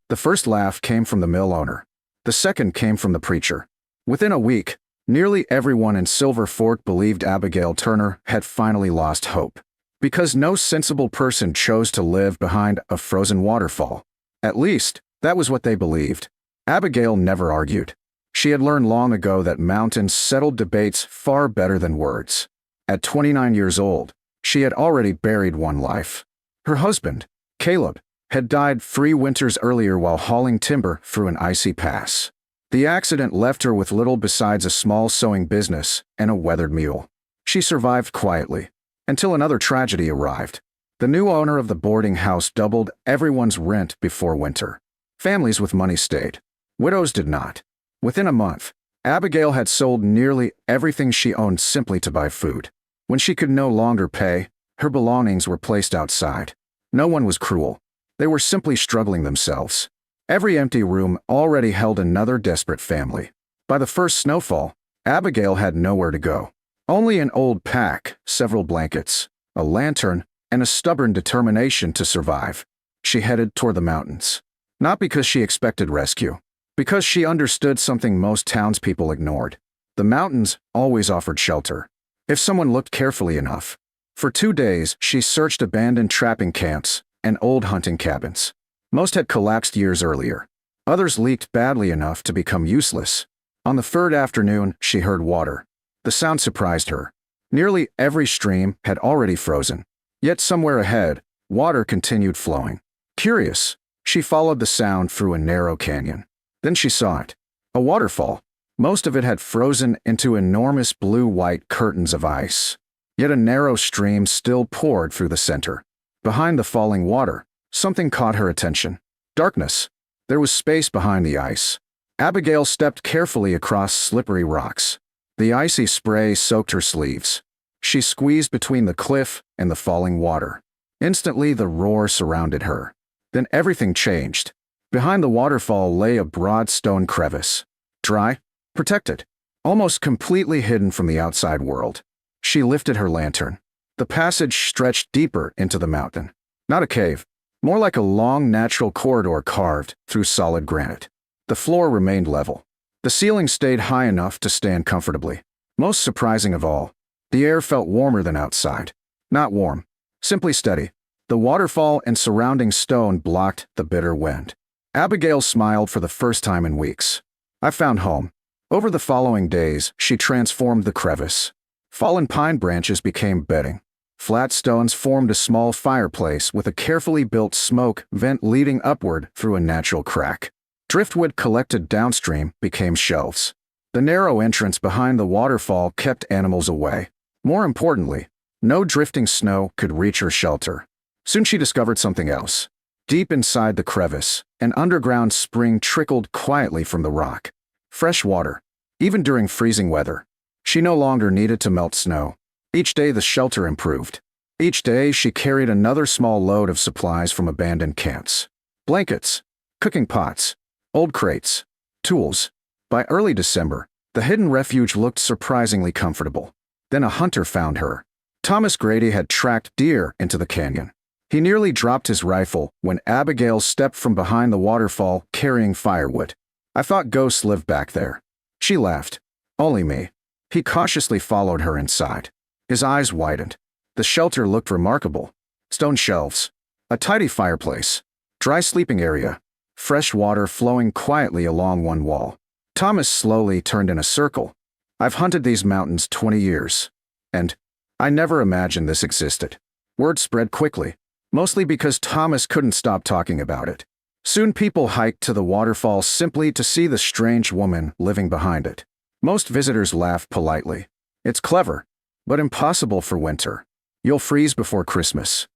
The first laugh came from the mill owner. The second came from the preacher. Within a week, nearly everyone in Silver Fork believed Abigail Turner had finally lost hope. Because no sensible person chose to live behind a frozen waterfall. At least, that was what they believed. Abigail never argued. She had learned long ago that mountains settled debates far better than words. At 29 years old, she had already buried one life. Her husband, Caleb, had died 3 winters earlier while hauling timber through an icy pass. The accident left her with little besides a small sewing business and a weathered mule. She survived quietly, until another tragedy arrived. The new owner of the boarding house doubled everyone's rent before winter. Families with money stayed. Widows did not. Within a month, Abigail had sold nearly everything she owned simply to buy food. When she could no longer pay, her belongings were placed outside. No one was cruel. They were simply struggling themselves. Every empty room already held another desperate family. By the first snowfall, Abigail had nowhere to go. Only an old pack, several blankets, a lantern, and a stubborn determination to survive. She headed toward the mountains. Not because she expected rescue. Because she understood something most townspeople ignored. The mountains always offered shelter, if someone looked carefully enough. For 2 days, she searched abandoned trapping camps and old hunting cabins. Most had collapsed years earlier. Others leaked badly enough to become useless. On the 3rd afternoon, she heard water. The sound surprised her. Nearly every stream had already frozen. Yet somewhere ahead, water continued flowing. Curious, she followed the sound through a narrow canyon. Then she saw it. A waterfall. Most of it had frozen into enormous blue-white curtains of ice. Yet a narrow stream still poured through the center. Behind the falling water, something caught her attention. Darkness. There was space behind the ice. Abigail stepped carefully across slippery rocks. The icy spray soaked her sleeves. She squeezed between the cliff and the falling water. Instantly, the roar surrounded her. Then everything changed. Behind the waterfall lay a broad stone crevice. Dry, protected, almost completely hidden from the outside world. She lifted her lantern. The passage stretched deeper into the mountain. Not a cave, more like a long natural corridor carved through solid granite. The floor remained level. The ceiling stayed high enough to stand comfortably. Most surprising of all, the air felt warmer than outside. Not warm, simply steady. The waterfall and surrounding stone blocked the bitter wind. Abigail smiled for the first time in weeks. I found home. Over the following days, she transformed the crevice. Fallen pine branches became bedding. Flat stones formed a small fireplace with a carefully built smoke vent leading upward through a natural crack. Driftwood collected downstream became shelves. The narrow entrance behind the waterfall kept animals away. More importantly, no drifting snow could reach her shelter. Soon she discovered something else. Deep inside the crevice, an underground spring trickled quietly from the rock. Fresh water, even during freezing weather. She no longer needed to melt snow. Each day the shelter improved. Each day she carried another small load of supplies from abandoned camps. Blankets, cooking pots, old crates, tools. By early December, the hidden refuge looked surprisingly comfortable. Then a hunter found her. Thomas Grady had tracked deer into the canyon. He nearly dropped his rifle when Abigail stepped from behind the waterfall carrying firewood. I thought ghosts lived back there. She laughed. Only me. He cautiously followed her inside. His eyes widened. The shelter looked remarkable. Stone shelves. A tidy fireplace. Dry sleeping area. Fresh water flowing quietly along one wall. Thomas slowly turned in a circle. I've hunted these mountains 20 years. And I never imagined this existed. Word spread quickly. Mostly because Thomas couldn't stop talking about it. Soon people hiked to the waterfall simply to see the strange woman living behind it. Most visitors laughed politely. It's clever, but impossible for winter. You'll freeze before Christmas.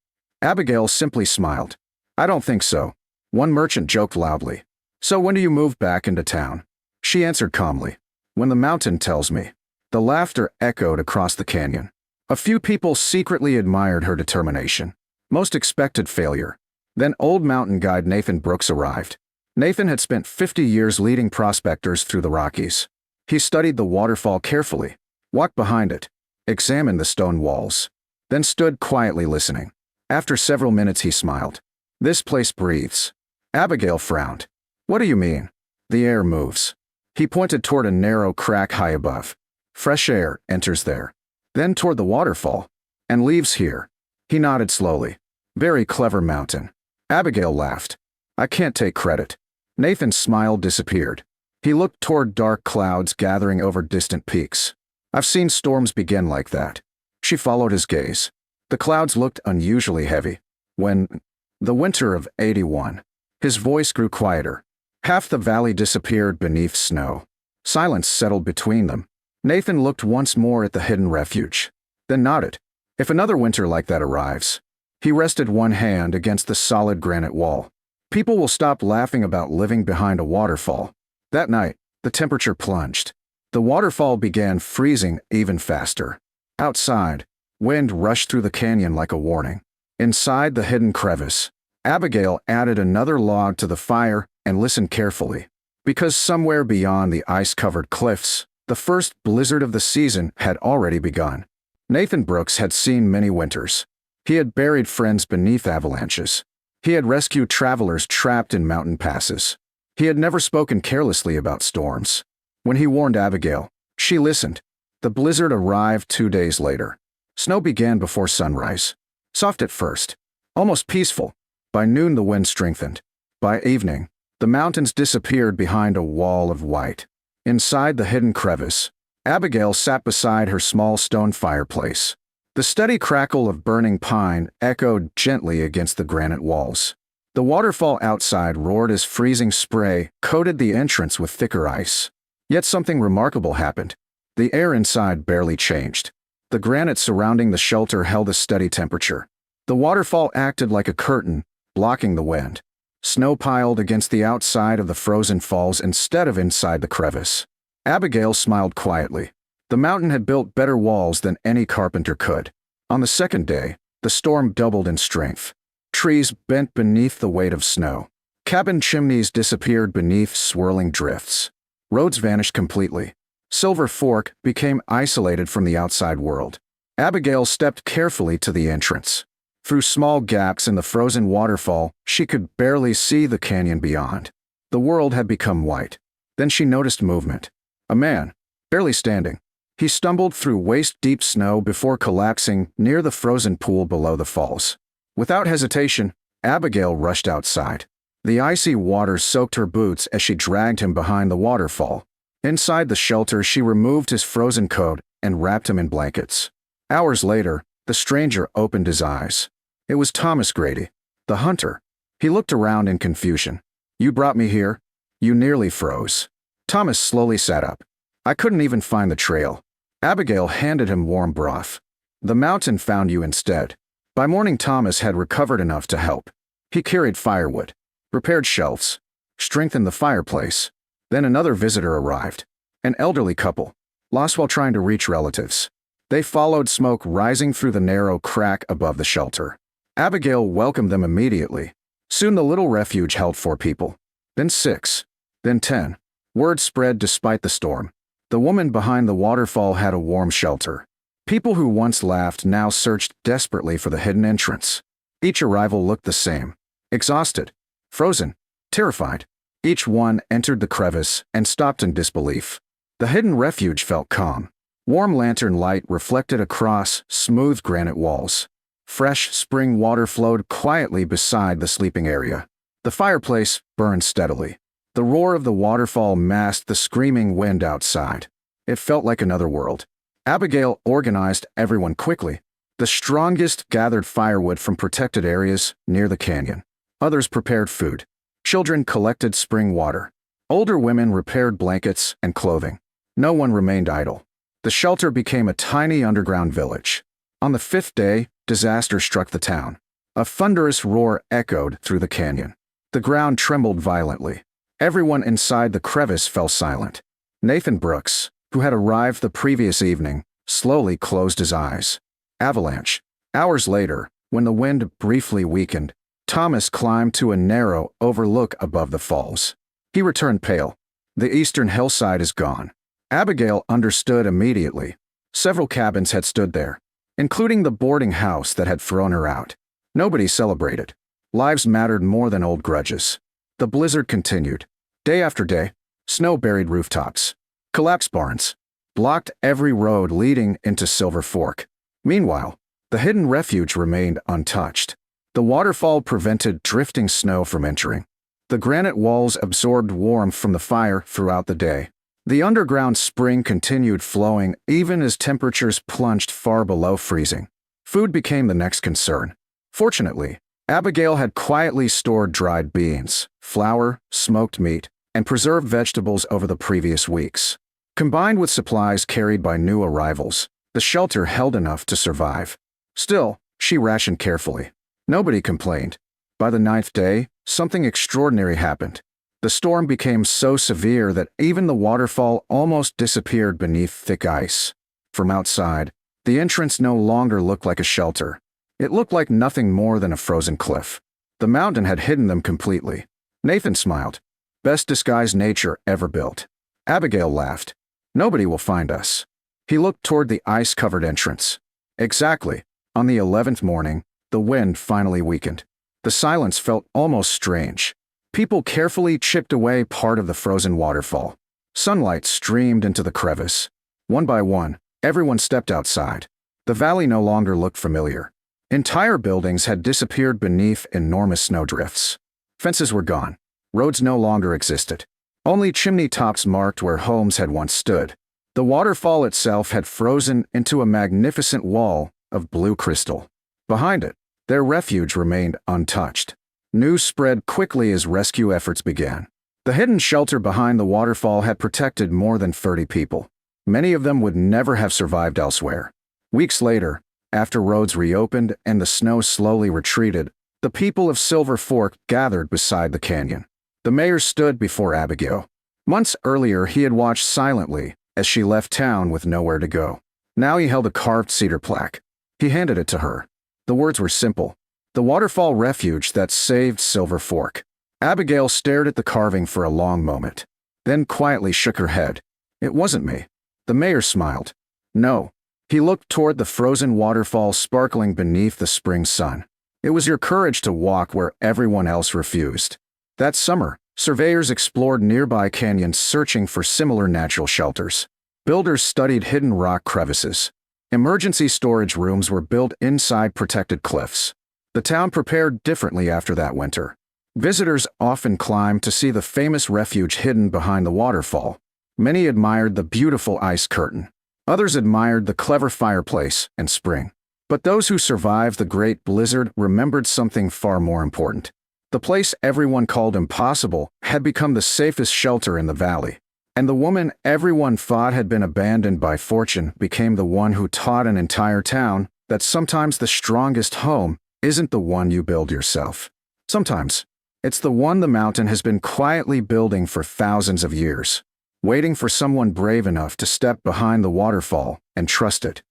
Abigail simply smiled. I don't think so. One merchant joked loudly. So when do you move back into town? She answered calmly. When the mountain tells me. The laughter echoed across the canyon. A few people secretly admired her determination. Most expected failure. Then old mountain guide Nathan Brooks arrived. Nathan had spent 50 years leading prospectors through the Rockies. He studied the waterfall carefully, walked behind it, examined the stone walls, then stood quietly listening. After several minutes he smiled. This place breathes. Abigail frowned. What do you mean? The air moves. He pointed toward a narrow crack high above. Fresh air enters there. Then toward the waterfall. And leaves here. He nodded slowly. Very clever mountain. Abigail laughed. I can't take credit. Nathan's smile disappeared. He looked toward dark clouds gathering over distant peaks. I've seen storms begin like that. She followed his gaze. The clouds looked unusually heavy. The winter of 81. His voice grew quieter. Half the valley disappeared beneath snow. Silence settled between them. Nathan looked once more at the hidden refuge, then nodded. If another winter like that arrives. He rested one hand against the solid granite wall. People will stop laughing about living behind a waterfall. That night, the temperature plunged. The waterfall began freezing even faster. Outside, wind rushed through the canyon like a warning. Inside the hidden crevice, Abigail added another log to the fire and listened carefully. Because somewhere beyond the ice-covered cliffs, the first blizzard of the season had already begun. Nathan Brooks had seen many winters. He had buried friends beneath avalanches. He had rescued travelers trapped in mountain passes. He had never spoken carelessly about storms. When he warned Abigail, she listened. The blizzard arrived 2 days later. Snow began before sunrise. Soft at first, almost peaceful. By noon the wind strengthened. By evening, the mountains disappeared behind a wall of white. Inside the hidden crevice, Abigail sat beside her small stone fireplace. The steady crackle of burning pine echoed gently against the granite walls. The waterfall outside roared as freezing spray coated the entrance with thicker ice. Yet something remarkable happened. The air inside barely changed. The granite surrounding the shelter held a steady temperature. The waterfall acted like a curtain, blocking the wind. Snow piled against the outside of the frozen falls instead of inside the crevice. Abigail smiled quietly. The mountain had built better walls than any carpenter could. On the second day, the storm doubled in strength. Trees bent beneath the weight of snow. Cabin chimneys disappeared beneath swirling drifts. Roads vanished completely. Silver Fork became isolated from the outside world. Abigail stepped carefully to the entrance. Through small gaps in the frozen waterfall, she could barely see the canyon beyond. The world had become white. Then she noticed movement. A man, barely standing. He stumbled through waist-deep snow before collapsing near the frozen pool below the falls. Without hesitation, Abigail rushed outside. The icy water soaked her boots as she dragged him behind the waterfall. Inside the shelter, she removed his frozen coat and wrapped him in blankets. Hours later, the stranger opened his eyes. It was Thomas Grady, the hunter. He looked around in confusion. You brought me here? You nearly froze. Thomas slowly sat up. I couldn't even find the trail. Abigail handed him warm broth. The mountain found you instead. By morning, Thomas had recovered enough to help. He carried firewood, repaired shelves, strengthened the fireplace. Then another visitor arrived. An elderly couple, lost while trying to reach relatives. They followed smoke rising through the narrow crack above the shelter. Abigail welcomed them immediately. Soon the little refuge held 4 people, then 6, then 10. Word spread despite the storm. The woman behind the waterfall had a warm shelter. People who once laughed now searched desperately for the hidden entrance. Each arrival looked the same. Exhausted, frozen, terrified. Each one entered the crevice and stopped in disbelief. The hidden refuge felt calm. Warm lantern light reflected across smooth granite walls. Fresh spring water flowed quietly beside the sleeping area. The fireplace burned steadily. The roar of the waterfall masked the screaming wind outside. It felt like another world. Abigail organized everyone quickly. The strongest gathered firewood from protected areas near the canyon. Others prepared food. Children collected spring water. Older women repaired blankets and clothing. No one remained idle. The shelter became a tiny underground village. On the 5th day, disaster struck the town. A thunderous roar echoed through the canyon. The ground trembled violently. Everyone inside the crevice fell silent. Nathan Brooks, who had arrived the previous evening, slowly closed his eyes. Avalanche. Hours later, when the wind briefly weakened, Thomas climbed to a narrow overlook above the falls. He returned pale. The eastern hillside is gone. Abigail understood immediately. Several cabins had stood there, including the boarding house that had thrown her out. Nobody celebrated. Lives mattered more than old grudges. The blizzard continued. Day after day, snow buried rooftops, collapsed barns, blocked every road leading into Silver Fork. Meanwhile, the hidden refuge remained untouched. The waterfall prevented drifting snow from entering. The granite walls absorbed warmth from the fire throughout the day. The underground spring continued flowing even as temperatures plunged far below freezing. Food became the next concern. Fortunately, Abigail had quietly stored dried beans, flour, smoked meat, and preserved vegetables over the previous weeks. Combined with supplies carried by new arrivals, the shelter held enough to survive. Still, she rationed carefully. Nobody complained. By the 9th day, something extraordinary happened. The storm became so severe that even the waterfall almost disappeared beneath thick ice. From outside, the entrance no longer looked like a shelter. It looked like nothing more than a frozen cliff. The mountain had hidden them completely. Nathan smiled. Best disguised nature ever built. Abigail laughed. Nobody will find us. He looked toward the ice-covered entrance. Exactly. On the 11th morning, the wind finally weakened. The silence felt almost strange. People carefully chipped away part of the frozen waterfall. Sunlight streamed into the crevice. One by one, everyone stepped outside. The valley no longer looked familiar. Entire buildings had disappeared beneath enormous snowdrifts. Fences were gone. Roads no longer existed. Only chimney tops marked where homes had once stood. The waterfall itself had frozen into a magnificent wall of blue crystal. Behind it, their refuge remained untouched. News spread quickly as rescue efforts began. The hidden shelter behind the waterfall had protected more than 30 people. Many of them would never have survived elsewhere. Weeks later, after roads reopened and the snow slowly retreated, the people of Silver Fork gathered beside the canyon. The mayor stood before Abigail. Months earlier, he had watched silently as she left town with nowhere to go. Now he held a carved cedar plaque. He handed it to her. The words were simple. The waterfall refuge that saved Silver Fork. Abigail stared at the carving for a long moment, then quietly shook her head. It wasn't me. The mayor smiled. No. He looked toward the frozen waterfall sparkling beneath the spring sun. It was your courage to walk where everyone else refused. That summer, surveyors explored nearby canyons searching for similar natural shelters. Builders studied hidden rock crevices. Emergency storage rooms were built inside protected cliffs. The town prepared differently after that winter. Visitors often climbed to see the famous refuge hidden behind the waterfall. Many admired the beautiful ice curtain. Others admired the clever fireplace and spring. But those who survived the great blizzard remembered something far more important. The place everyone called impossible had become the safest shelter in the valley. And the woman everyone thought had been abandoned by fortune became the one who taught an entire town that sometimes the strongest home isn't the one you build yourself. Sometimes, it's the one the mountain has been quietly building for thousands of years, waiting for someone brave enough to step behind the waterfall and trust it.